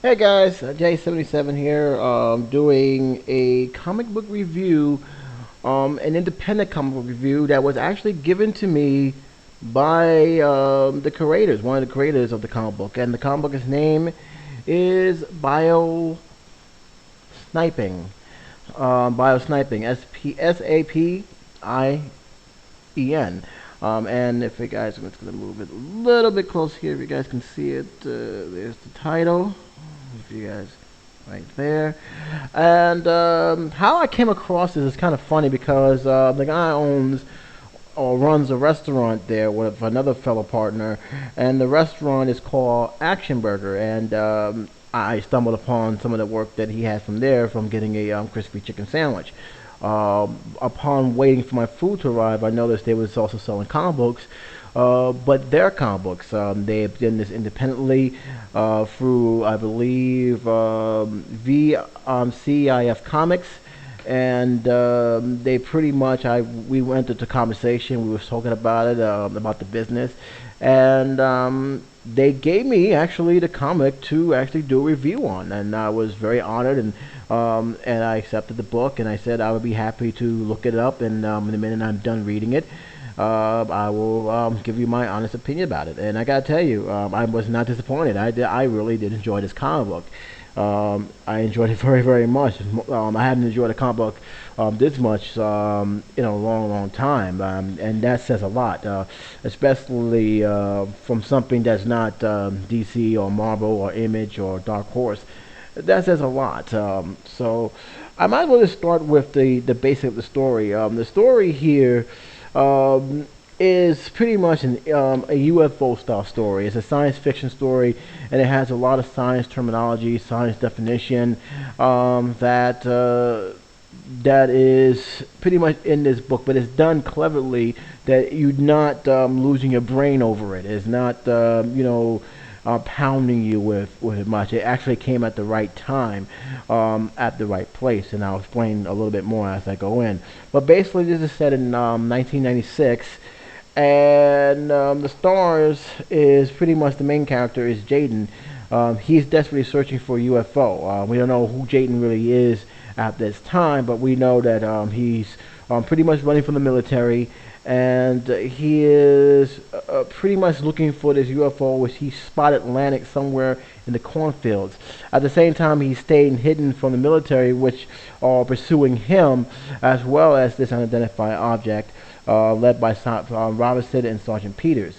Hey guys, J77 here, doing a comic book review, an independent comic book review that was actually given to me by the creators, one of the creators of the comic book, and the comic book's name is Sniping, Bio Sniping, SAPIEN. And if you guys, I'm just gonna move it a little bit close here. If you guys can see it, there's the title. If you guys, right there. And how I came across this is kind of funny because the guy owns or runs a restaurant there with another fellow partner, and the restaurant is called Action Burger. And I stumbled upon some of the work that he has from there from getting a crispy chicken sandwich. Upon waiting for my food to arrive, I noticed they was also selling comic books, but their comic books. They've done this independently through, I believe, V.C.I.F comics, and they pretty much. We went into conversation. We was talking about it, about the business, and they gave me actually the comic to actually do a review on, and I was very honored, and I accepted the book, and I said I would be happy to look it up, and in the minute I'm done reading it, I will give you my honest opinion about it. And I gotta tell you, I was not disappointed. I really did enjoy this comic book. I enjoyed it very, very much. I haven't enjoyed a comic book this much in a long, long time, and that says a lot, especially from something that's not DC or Marvel or Image or Dark Horse. That says a lot. So I might as well just start with the basic of the story. The story here is pretty much a UFO style story. It's a science fiction story, and it has a lot of science terminology, science definition that is pretty much in this book, but it's done cleverly that you're not losing your brain over it. It's not pounding you with it much. It actually came at the right time, at the right place, and I'll explain a little bit more as I go in. But basically, this is set in 1996, and the stars is pretty much the main character is Jaden. He's desperately searching for a UFO. We don't know who Jaden really is at this time, but we know that he's pretty much running from the military, and he is pretty much looking for this UFO, which he spotted landing somewhere in the cornfields. At the same time, he's staying hidden from the military, which are pursuing him, as well as this unidentified object led by Robinson and Sergeant Peters.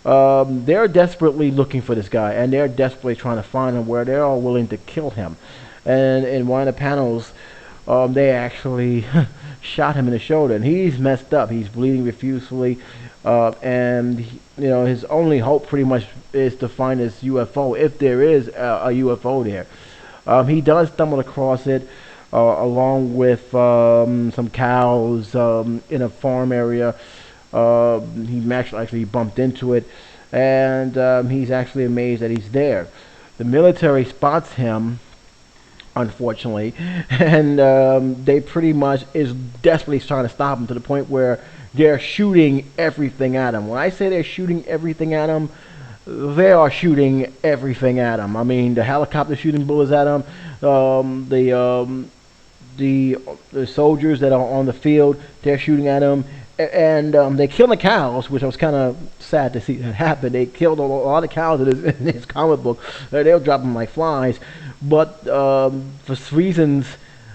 They're desperately looking for this guy, and they're desperately trying to find him, where they're all willing to kill him. And in one of the panels, they actually shot him in the shoulder, and he's messed up. He's bleeding profusely, and his only hope pretty much is to find this UFO, if there is a UFO there. He does stumble across it, along with some cows in a farm area. He actually bumped into it, and he's actually amazed that he's there. The military spots him, unfortunately, and they pretty much is desperately trying to stop him, to the point where they're shooting everything at him. When I say they're shooting everything at him, they are shooting everything at him. I mean, the helicopter shooting bullets at him, the soldiers that are on the field, they're shooting at him, and they kill the cows, which I was kind of sad to see that happen. They killed a lot of cows in this comic book. They'll drop them like flies, but for reasons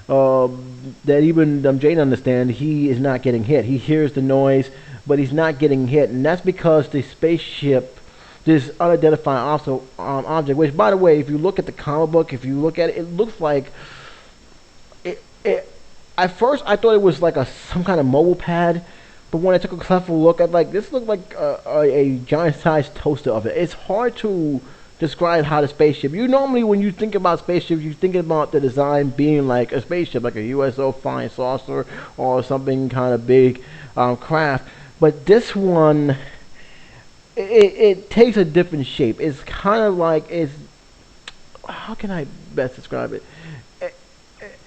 that even Jane understands, he is not getting hit. He hears the noise, but he's not getting hit, and that's because the spaceship, this unidentified object, which, by the way, if you look at the comic book, if you look at it, it looks like at first I thought it was like some kind of mobile pad, but when I took a careful look, this looked like a giant-sized toaster of it. It's hard to describe how the spaceship. You normally, when you think about spaceships, you think about the design being like a spaceship, like a USO flying saucer or something kind of big craft. But this one, it takes a different shape. It's kind of like how can I best describe it?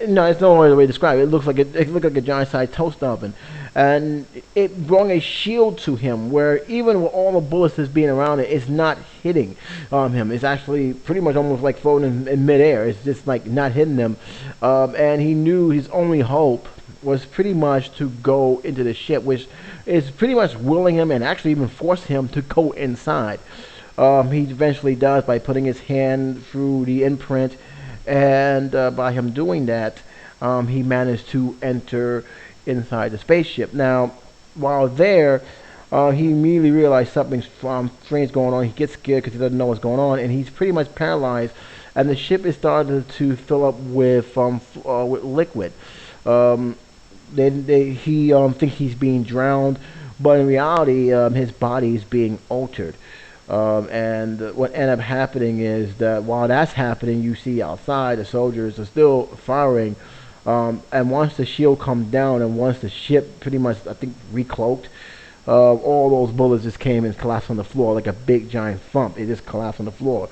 No, it's no other way to describe it. It looks like a giant-sized toast oven, and it brought a shield to him where even with all the bullets that's being around it, it's not hitting him. It's actually pretty much almost like floating in midair. It's just like not hitting him, and he knew his only hope was pretty much to go into the ship, which is pretty much willing him and actually even force him to go inside. He eventually does by putting his hand through the imprint, and by him doing that, he managed to enter inside the spaceship. Now, while there, he immediately realized something strange going on. He gets scared because he doesn't know what's going on, and he's pretty much paralyzed. And the ship is starting to fill up with liquid. He thinks he's being drowned, but in reality, his body is being altered. And what ended up happening is that while that's happening, you see outside the soldiers are still firing. And once the shield comes down, and once the ship pretty much, I think, recloaked, all those bullets just came and collapsed on the floor like a big giant thump. It just collapsed on the floor.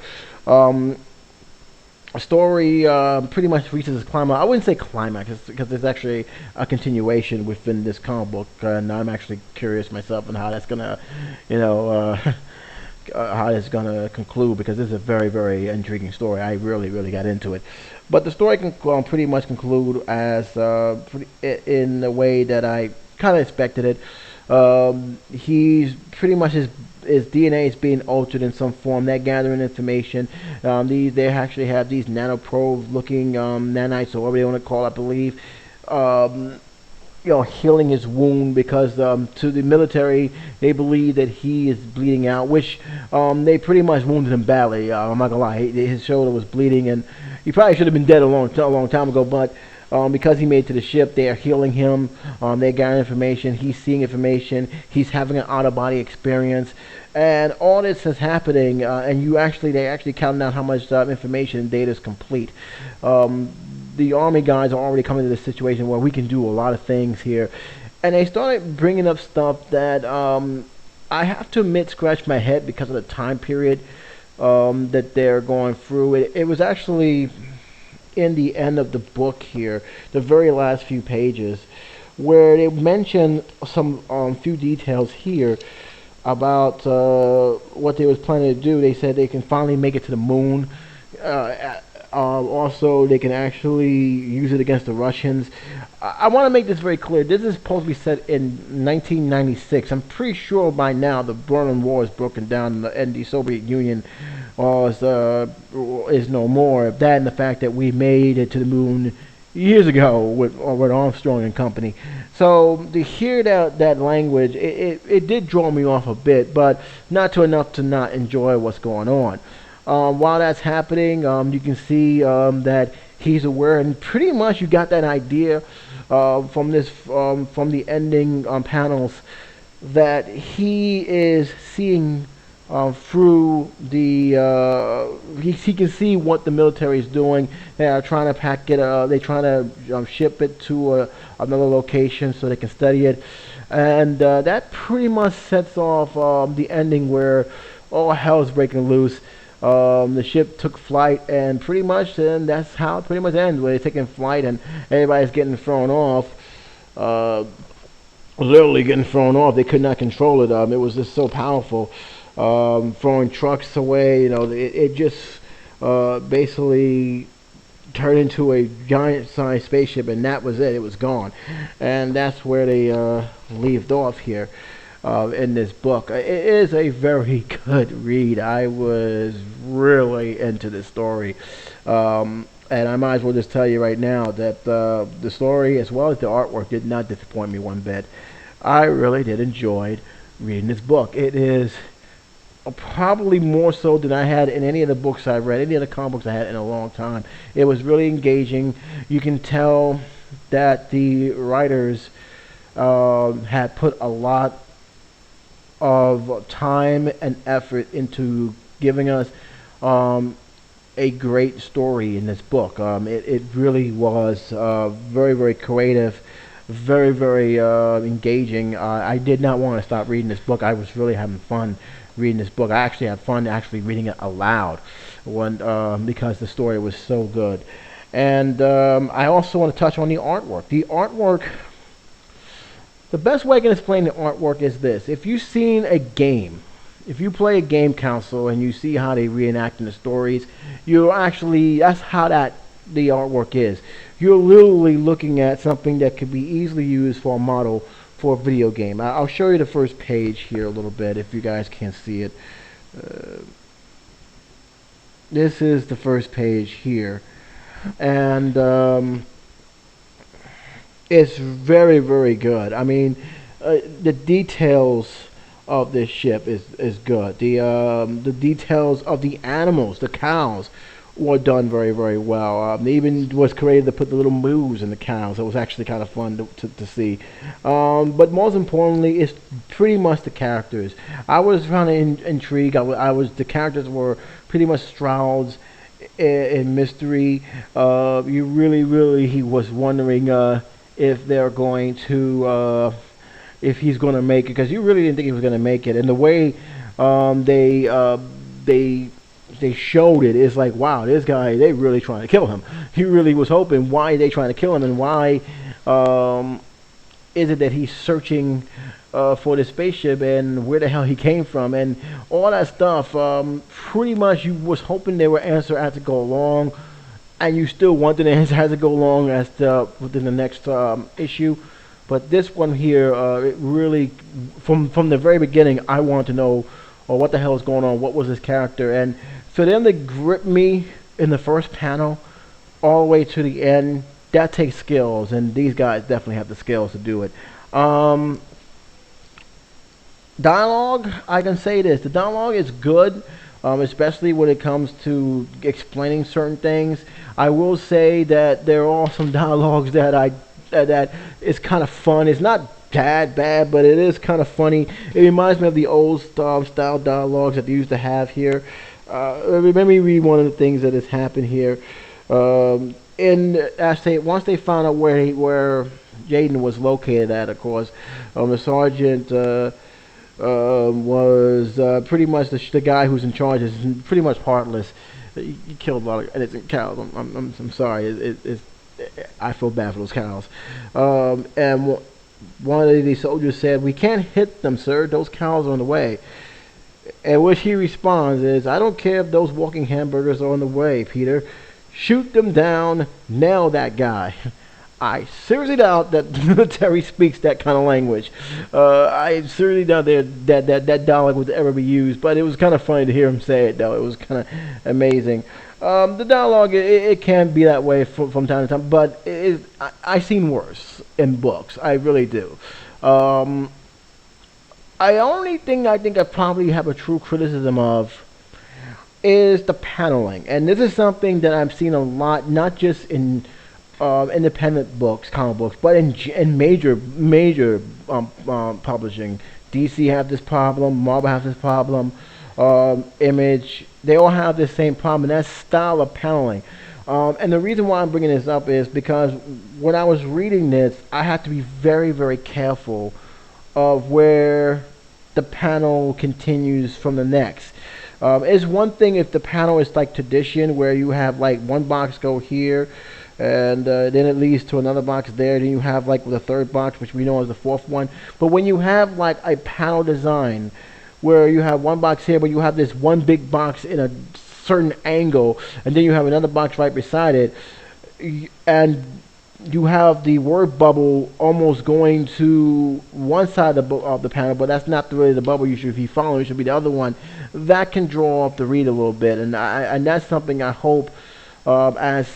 A story pretty much reaches its climax. I wouldn't say climax because there's actually a continuation within this comic book, and I'm actually curious myself on how that's gonna, how it's gonna conclude, because this is a very, very intriguing story. I really, really got into it, but the story can pretty much conclude as in the way that I kind of expected it. He's pretty much his DNA is being altered in some form. They're gathering information. They actually have these nanoprobe looking nanites, or whatever they want to call it, I believe. Healing his wound, because to the military they believe that he is bleeding out, which they pretty much wounded him badly. I'm not gonna lie, his shoulder was bleeding, and he probably should have been dead a long time ago. But because he made it to the ship, they are healing him. They're gathering information. He's seeing information. He's having an out-of-body experience, and all this is happening. And they actually counting down how much information and data is complete. The Army guys are already coming to this situation where we can do a lot of things here, and they started bringing up stuff that I have to admit scratched my head because of the time period that they're going through. It was actually in the end of the book here, the very last few pages, where they mention some few details here about what they was planning to do. They said they can finally make it to the moon. Also, they can actually use it against the Russians. I want to make this very clear. This is supposed to be set in 1996. I'm pretty sure by now the Berlin Wall is broken down, and the Soviet Union is no more. That and the fact that we made it to the moon years ago with Armstrong and company. So to hear that language, it did draw me off a bit, but not to enough to not enjoy what's going on. While that's happening, you can see that he's aware, and pretty much you got that idea from the ending panels, that he is seeing through the he can see what the military is doing. They are trying to pack it. They're trying to ship it to another location so they can study it, and that pretty much sets off the ending where all hell is breaking loose. The ship took flight, and pretty much, and that's how it pretty much ends, where they're taking flight and everybody's getting thrown off. Literally getting thrown off. They could not control it. It was just so powerful. Throwing trucks away. It just basically turned into a giant-sized spaceship, and that was it. It was gone, and that's where they left off here. In this book. It is a very good read. I was really into this story. And I might as well just tell you right now that the story as well as the artwork did not disappoint me one bit. I really did enjoy reading this book. It is probably more so than I had in any of the books I've read, any of the comic books I had in a long time. It was really engaging. You can tell that the writers had put a lot of time and effort into giving us a great story in this book. It really was very, very creative, very, very engaging. I did not want to stop reading this book. I was really having fun reading this book. I actually had fun actually reading it aloud because the story was so good. And I also want to touch on the artwork. The artwork The best way I can explain the artwork is this. If you've seen a game, if you play a game console and you see how they reenact in the stories, you're actually, that's how the artwork is. You're literally looking at something that could be easily used for a model for a video game. I'll show you the first page here a little bit if you guys can't see it. This is the first page here. And it's very, very good. I mean, the details of this ship is good. The details of the animals, the cows, were done very, very well. They even was created to put the little moves in the cows. It was actually kind of fun to see. But most importantly, it's pretty much the characters. I was kind of intrigued. The characters were pretty much shrouds in mystery. You really, he was wondering if they're going to, if he's going to make it, because you really didn't think he was going to make it. And the way they showed it is like, wow, this guy, they really trying to kill him. He really was hoping, why are they trying to kill him, and why is it that he's searching for the spaceship, and where the hell he came from, and all that stuff. Pretty much you was hoping they would answer as it go along, and you still wanted the answer as it go along within the next issue. But this one here, it really, from the very beginning, I wanted to know, what the hell is going on, what was this character, and for them to grip me in the first panel all the way to the end, that takes skills, and these guys definitely have the skills to do it. Dialogue, I can say this, the dialogue is good, especially when it comes to explaining certain things. I will say that there are some dialogues that is kind of fun. It's not that bad, but it is kind of funny. It reminds me of the old style dialogues that they used to have here. Let me read one of the things that has happened here. Once they found out where Jaden was located at, of course, the sergeant was pretty much the guy who's in charge is pretty much heartless. He killed a lot of innocent cows. I'm sorry. I feel bad for those cows. And one of the soldiers said, "We can't hit them, sir. Those cows are on the way." And what he responds is, "I don't care if those walking hamburgers are on the way, Peter. Shoot them down. Nail that guy." I seriously doubt that the military speaks that kind of language. I seriously doubt that dialogue would ever be used. But it was kind of funny to hear him say it, though. It was kind of amazing. The dialogue, it can be that way from time to time, but I've seen worse in books. I really do. I only thing I think I probably have a true criticism of is the paneling, and this is something that I've seen a lot, not just in independent books, comic books, but in major publishing. DC have this problem, Marvel have this problem, Image, they all have the same problem, and that's style of paneling. And the reason why I'm bringing this up is because when I was reading this, I had to be very, very careful of where the panel continues from the next. It's one thing if the panel is like tradition, where you have like one box go here, and then it leads to another box there, then you have like the third box, which we know is the fourth one. But when you have like a panel design where you have one box here, but you have this one big box in a certain angle, and then you have another box right beside it, and you have the word bubble almost going to one side of the panel, but that's not really the bubble you should be following. It should be the other one. That can draw off the reader a little bit, and that's something I hope as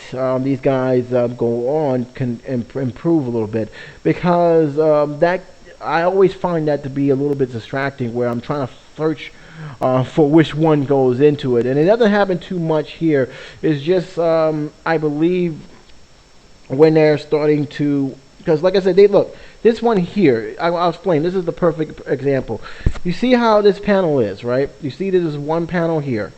these guys go on can improve a little bit, because that I always find that to be a little bit distracting, where I'm trying to search for which one goes into it, and it doesn't happen too much here. It's just I believe when they're starting to, because like I said, look, this one here, I'll explain. This is the perfect example. You see how this panel is, right? You see there's one panel here,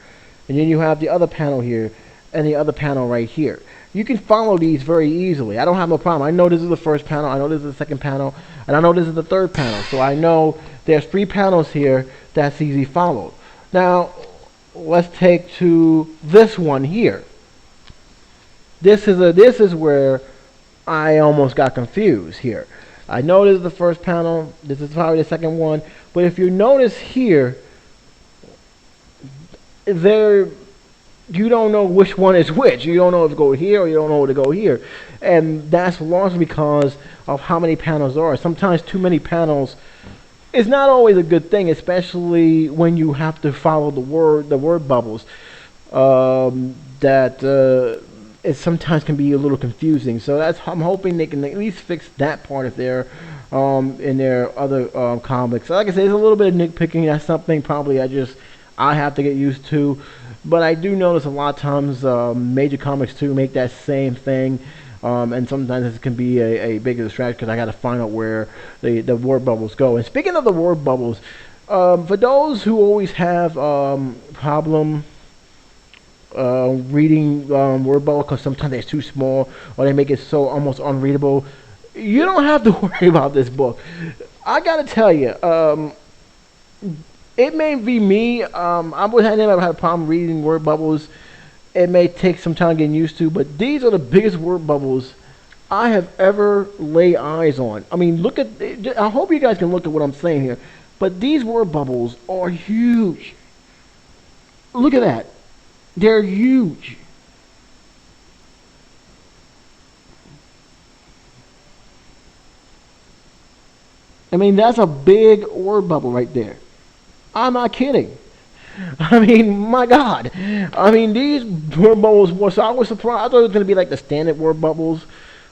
and then you have the other panel here, and the other panel right here. You can follow these very easily. I don't have no problem. I know this is the first panel, I know this is the second panel, and I know this is the third panel. So I know there's 3 panels here that's easy followed. Now, let's take to this one here. This is where I almost got confused here. I know this is the first panel. This is probably the second one. But if you notice here, there you don't know which one is which. You don't know if to go here or you don't know where to go here. And that's largely because of how many panels there are. Sometimes too many panels is not always a good thing, especially when you have to follow the word bubbles. That it sometimes can be a little confusing. So that's I'm hoping they can at least fix that part of their in their other comics. Like I said, there's a little bit of nitpicking. That's something probably I have to get used to. But I do notice a lot of times major comics too make that same thing. And sometimes it can be a bigger distraction because I got to find out where the word bubbles go. And speaking of the word bubbles, for those who always have problem reading word bubble because sometimes they're too small or they make it so almost unreadable, you don't have to worry about this book. I got to tell you, it may be me. I never had a problem reading word bubbles. It may take some time getting used to, but these are the biggest word bubbles I have ever laid eyes on. I mean, look at. I hope you guys can look at what I'm saying here, but these word bubbles are huge. Look at that. They're huge. I mean, that's a big word bubble right there. I'm not kidding. I mean, my God. I mean, these word bubbles were, so I was surprised. I thought it was going to be like the standard word bubbles,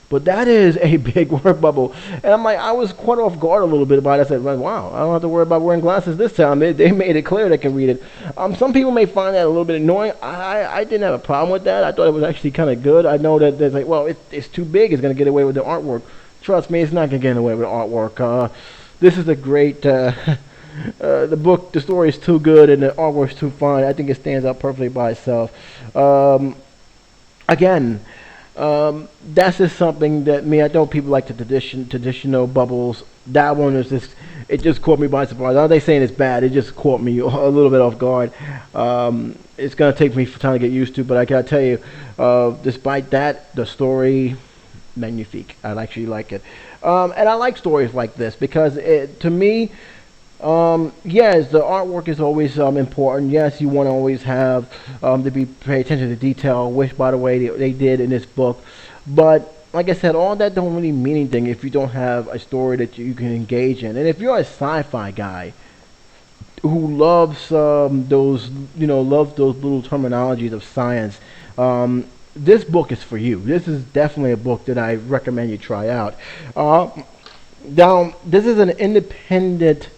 but that is a big word bubble. And I'm like, I was caught off guard a little bit about it. I said, well, wow, I don't have to worry about wearing glasses this time. They made it clear they can read it. Some people may find that a little bit annoying. I didn't have a problem with that. I thought it was actually kind of good. I know that there's like, well, it's too big. It's going to get away with the artwork. Trust me, it's not going to get away with the artwork. This is a great... the story is too good, and the artwork's too fine. I think it stands out perfectly by itself. Again, that's just something that I know people like the traditional bubbles. That one is it just caught me by surprise. I'm not saying it's bad. It just caught me a little bit off guard. It's gonna take me some time to get used to, but I gotta tell you, despite that, the story magnifique. I actually like it, and I like stories like this because to me. Yes, the artwork is always important. Yes, you want to always have to pay attention to detail, which, by the way, they did in this book. But like I said, all that don't really mean anything if you don't have a story that you can engage in. And if you're a sci-fi guy who loves loves those little terminologies of science, this book is for you. This is definitely a book that I recommend you try out. Now, this is an independent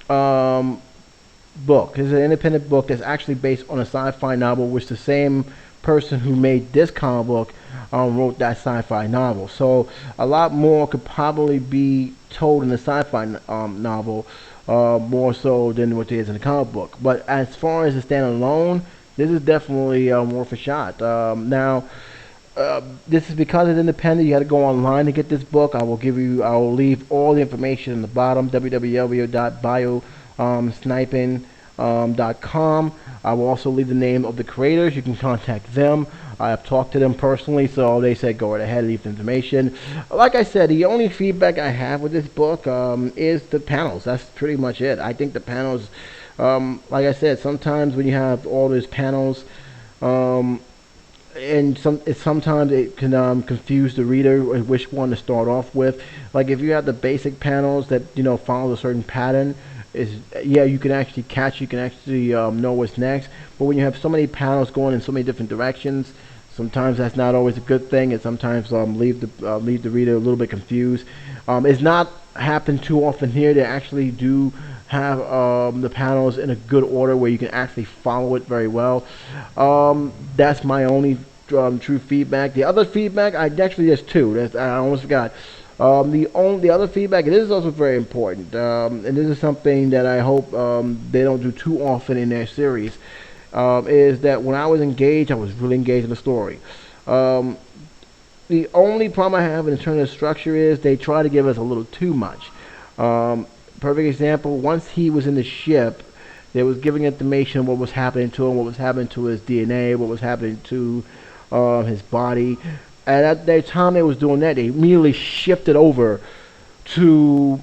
book. It's an independent book that's actually based on a sci-fi novel, which the same person who made this comic book wrote that sci-fi novel. So a lot more could probably be told in the sci-fi novel, more so than what there is in the comic book. But as far as it standing alone, this is definitely worth a shot. Now, this is because it's independent. You got to go online to get this book. I will leave all the information in the bottom. www.bio-sapien.com. I will also leave the name of the creators. You can contact them. I have talked to them personally, so they said go right ahead, leave the information. Like I said, the only feedback I have with this book is the panels. That's pretty much it. I think the panels, like I said, sometimes when you have all those panels, and sometimes it can confuse the reader which one to start off with. Like if you have the basic panels that follow a certain pattern, you can actually know what's next. But when you have so many panels going in so many different directions, sometimes that's not always a good thing, and sometimes leave the reader a little bit confused. It's not happened too often here. They actually do have the panels in a good order where you can actually follow it very well. That's my only true feedback. The other feedback, there's two. I almost forgot. The other feedback, and this is also very important, and this is something that I hope they don't do too often in their series, is that when I was engaged, I was really engaged in the story. The only problem I have in terms of structure is they try to give us a little too much. Perfect example, once he was in the ship, they was giving information on what was happening to him, what was happening to his DNA, what was happening to his body. And at the time they was doing that, they immediately shifted over to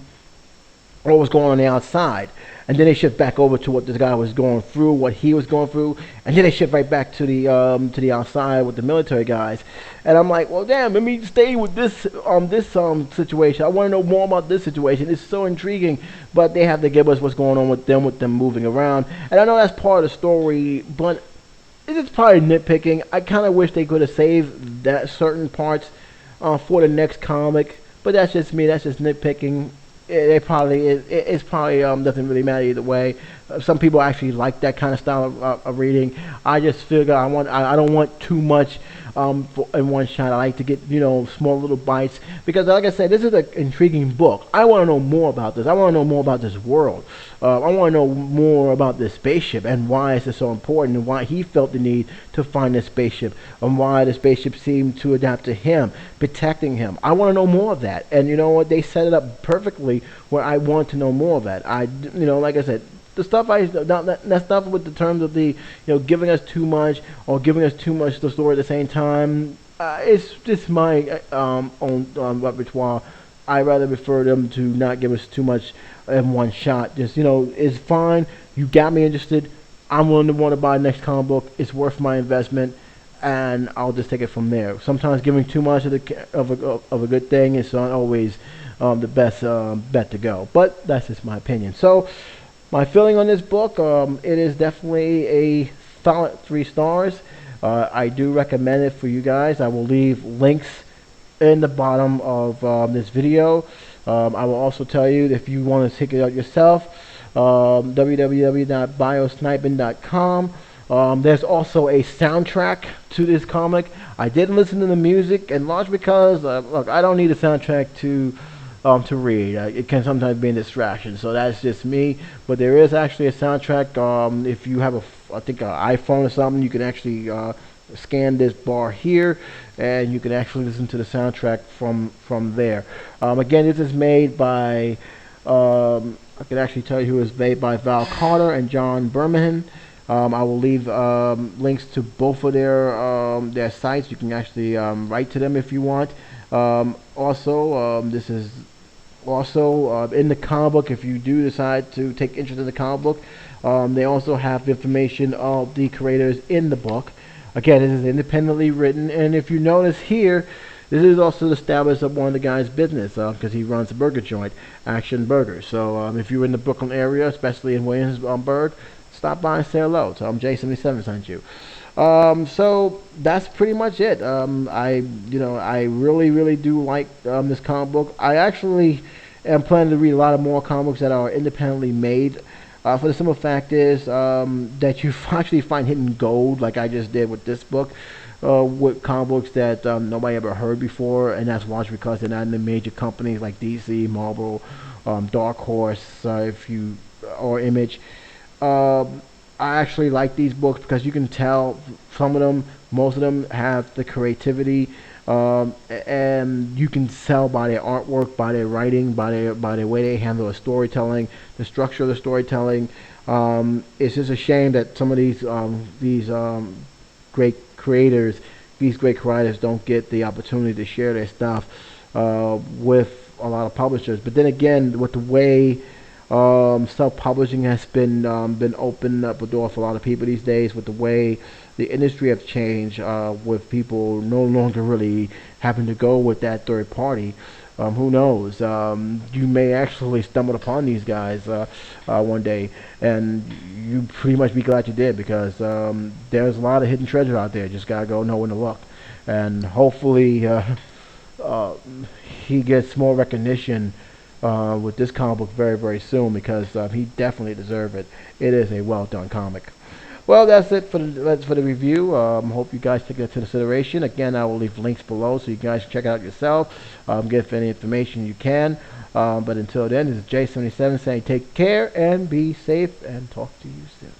what was going on the outside. And then they shift back over to what this guy was going through, what he was going through, and then they shift right back to the outside with the military guys. And I'm like, well, damn, let me stay with this situation. I want to know more about this situation. It's so intriguing, but they have to give us what's going on with them moving around. And I know that's part of the story, but it's probably nitpicking. I kind of wish they could have saved that certain parts for the next comic, but that's just me. That's just nitpicking. It's probably doesn't really matter either way. Some people actually like that kind of style of reading. I just figure I don't want too much in one shot. I like to get small little bites because, like I said, this is an intriguing book. I want to know more about this. I want to know more about this world. I want to know more about this spaceship and why is it so important and why he felt the need to find this spaceship and why the spaceship seemed to adapt to him, protecting him. I want to know more of that. And you know what? They set it up perfectly where I want to know more of that. Like I said, the stuff that stuff with the terms of the giving us too much or giving us too much the story at the same time. It's just my own repertoire. I rather prefer them to not give us too much in one shot. Just it's fine. You got me interested. I'm willing to want to buy the next comic book. It's worth my investment, and I'll just take it from there. Sometimes giving too much of a good thing is not always the best bet to go. But that's just my opinion. So my feeling on this book, it is definitely a solid 3 stars. I do recommend it for you guys. I will leave links in the bottom of this video. I will also tell you if you want to check it out yourself, www.biosniping.com. There's also a soundtrack to this comic. I didn't listen to the music, and largely because look, I don't need a soundtrack to read. It can sometimes be a distraction, so that's just me. But there is actually a soundtrack. If you have an iPhone or something, you can actually scan this bar here, and you can actually listen to the soundtrack from there. Again, this is made by I can actually tell you who is made by Vlane Carter and John Buurman. I will leave links to both of their sites. You can actually write to them if you want. This is also in the comic book. If you do decide to take interest in the comic book, they also have information of the creators in the book. Again, it is independently written, and if you notice here, this is also the establishment of one of the guy's business because he runs a burger joint, Action Burgers. So if you're in the Brooklyn area, especially in Williamsburg, stop by and say hello. So J77 sent you. So that's pretty much it. I really do like this comic book. I actually am planning to read a lot of more comic books that are independently made. For the simple fact is that you actually find hidden gold, like I just did with this book, with comic books that nobody ever heard before, and that's largely because they're not in the major companies like DC, Marvel, Dark Horse, or Image. I actually like these books because you can tell most of them have the creativity, and you can tell by their artwork, by their writing, by their way they handle the storytelling, the structure of the storytelling. It's just a shame that some of these great creators, these great writers, don't get the opportunity to share their stuff with a lot of publishers. But then again, with the way self-publishing has been opened up a door for a lot of people these days, with the way the industry has changed, with people no longer really having to go with that third party. Who knows? You may actually stumble upon these guys one day, and you pretty much be glad you did, because there's a lot of hidden treasure out there. Just gotta go know when to look, and hopefully he gets more recognition with this comic book very, very soon, because he definitely deserves it. It is a well done comic. Well, that's it for the review. Hope you guys take that into consideration. Again, I will leave links below so you guys can check it out yourself. Get any information you can. But until then, this is J77 saying take care and be safe, and talk to you soon.